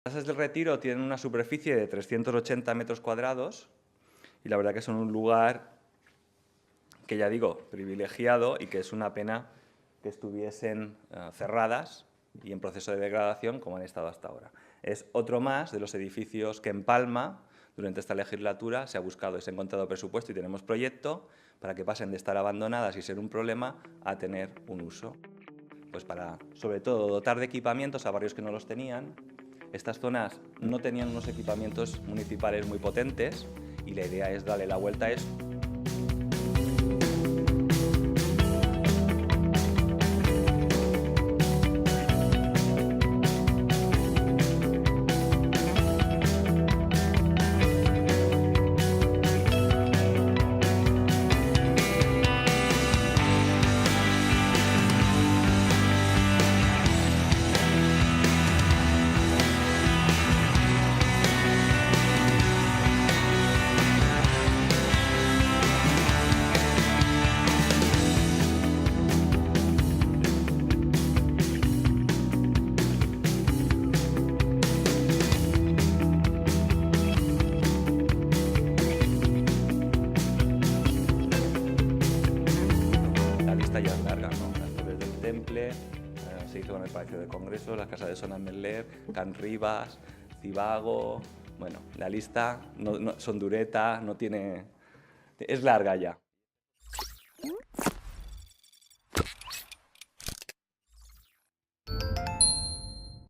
Las casas del Retiro tienen una superficie de 380 metros cuadrados y la verdad que son un lugar que, ya digo, privilegiado, y que es una pena que estuviesen cerradas y en proceso de degradación como han estado hasta ahora. Es otro más de los edificios que en Palma, durante esta legislatura, se ha buscado y se ha encontrado presupuesto y tenemos proyecto para que pasen de estar abandonadas y ser un problema a tener un uso. Pues para, sobre todo, dotar de equipamientos a barrios que no los tenían. Estas zonas no tenían unos equipamientos municipales muy potentes y la idea es darle la vuelta a eso. La lista ya es larga, ¿no? Las Torres del Temple, se hizo con el Palacio de Congresos, las casas de Sonamberler, Can Rivas, Cibago. Bueno, la lista, Sondureta, no tiene... es larga ya.